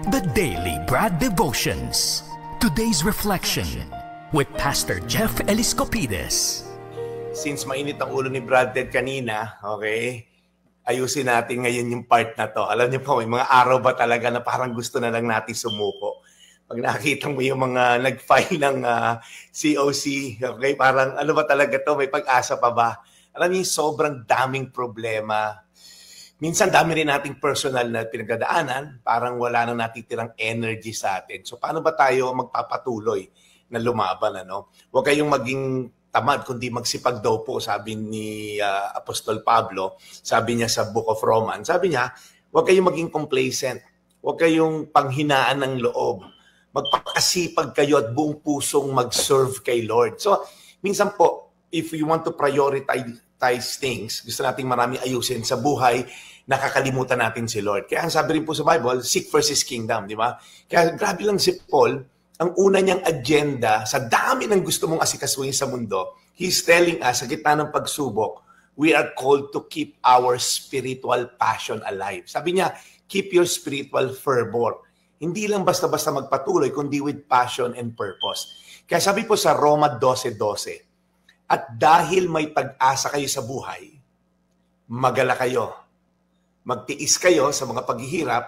The Daily Brad Devotions. Today's reflection with Pastor Jeff Eliscopides. Since mainit ang ulo ni Brad Ted kanina, okay, ayusin natin ngayon yung part na to. Alam niyo po, may mga araw ba talaga na parang gusto na lang natin sumuko? Pag nakita mo yung mga nag-file ng COC, okay, parang ano ba talaga to? May pag-asa pa ba? Alam niyo, sobrang daming problema. Minsan dami rin nating personal na pinagdadaanan, parang wala nang natitirang energy sa atin. So paano ba tayo magpapatuloy na lumaban? Ano? Huwag kayong maging tamad, kundi magsipag daw po, sabi ni Apostol Pablo, sabi niya sa Book of Romans. Sabi niya, huwag kayong maging complacent, huwag kayong panghinaan ng loob. Magpakasipag kayo at buong pusong mag-serve kay Lord. So minsan po, if we want to prioritize things, gusto nating marami ayusin sa buhay, nakakalimutan natin si Lord. Kaya ang sabi rin po sa Bible, seek first His kingdom, di ba? Kaya grabe lang si Paul, ang una niyang agenda, sa dami ng gusto mong asikasuhin sa mundo, he's telling us, sa gitna ng pagsubok, we are called to keep our spiritual passion alive. Sabi niya, keep your spiritual fervor. Hindi lang basta-basta magpatuloy, kundi with passion and purpose. Kaya sabi po sa Roma 12:12, at dahil may pag-asa kayo sa buhay, magala kayo. Magtiis kayo sa mga paghihirap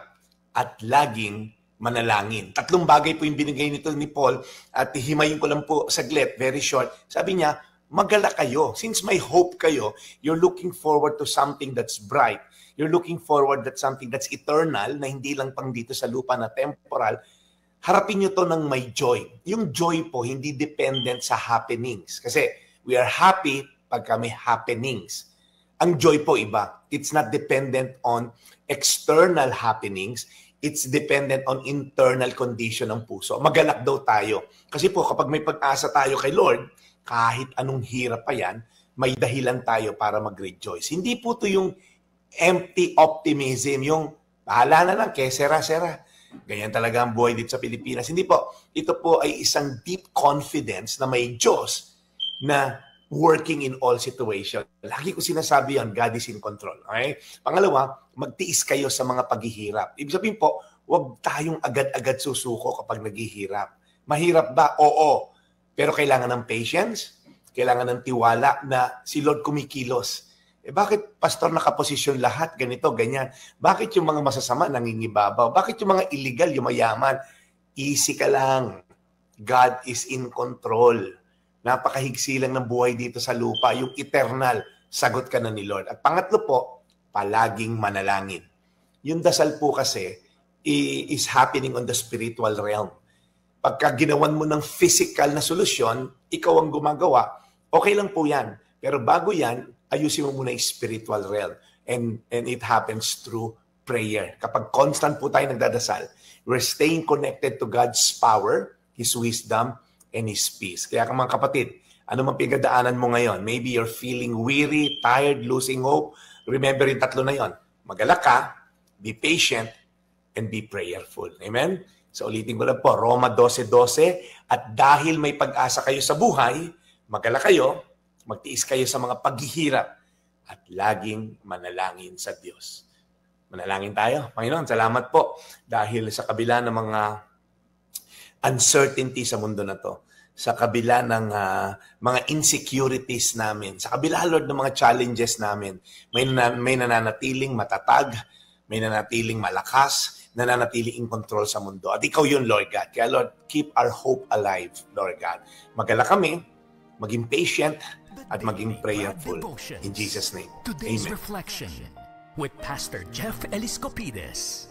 at laging manalangin. Tatlong bagay po yung binigay nito ni Paul at himayin ko lang po saglit, very short. Sabi niya, magala kayo. Since may hope kayo, you're looking forward to something that's bright. You're looking forward to something that's eternal na hindi lang pang dito sa lupa na temporal. Harapin niyo to ng may joy. Yung joy po, hindi dependent sa happenings. Kasi we are happy pagka may happenings. Ang joy po iba. It's not dependent on external happenings. It's dependent on internal condition ng puso. Magalak daw tayo. Kasi po kapag may pag-asa tayo kay Lord, kahit anong hirap pa yan, may dahilan tayo para mag-rejoice. Hindi po to yung empty optimism, yung bahala na lang, kaya sera-sera. Ganyan talaga ang buhay dito sa Pilipinas. Hindi po. Ito po ay isang deep confidence na may Diyos na working in all situations. Lagi ko sinasabi yan, God is in control. Okay? Pangalawa, magtiis kayo sa mga paghihirap. Ibig sabihin po, huwag tayong agad-agad susuko kapag naghihirap. Mahirap ba? Oo. Pero kailangan ng patience, kailangan ng tiwala na si Lord kumikilos. Bakit, pastor, nakaposisyon lahat, ganito, ganyan? Bakit yung mga masasama nangingibabaw? Bakit yung mga illegal, yung mayaman? Easy ka lang. God is in control. Napakahigsi lang ng buhay dito sa lupa. Yung eternal, sagot ka na ni Lord. At pangatlo po, palaging manalangin. Yung dasal po kasi is happening on the spiritual realm. Pagka ginawan mo ng physical na solusyon, ikaw ang gumagawa, okay lang po yan. Pero bago yan, ayusin mo muna yung spiritual realm. And it happens through prayer. Kapag constant po tayo nagdadasal, we're staying connected to God's power, His wisdom, and His peace. Kaya mga kapatid, ano man pinagdaanan mo ngayon? Maybe you're feeling weary, tired, losing hope. Remember yung tatlo na yon. Magalak ka, be patient, and be prayerful. Amen? So ulitin ko lang po, Roma 12:12, at dahil may pag-asa kayo sa buhay, magalak kayo, magtiis kayo sa mga paghihirap, at laging manalangin sa Diyos. Manalangin tayo. Panginoon, salamat po dahil sa kabila ng mga uncertainty sa mundo na to, sa kabila ng mga insecurities namin, sa kabila, Lord, ng mga challenges namin, may nananatiling matatag, may nananatiling malakas, nananatiling in control sa mundo. At ikaw yun, Lord God. Kaya, Lord, keep our hope alive, Lord God. Magala kami, maging patient, at maging prayerful. In Jesus' name. Today's Amen. reflection with Pastor Jeff Eliscopides.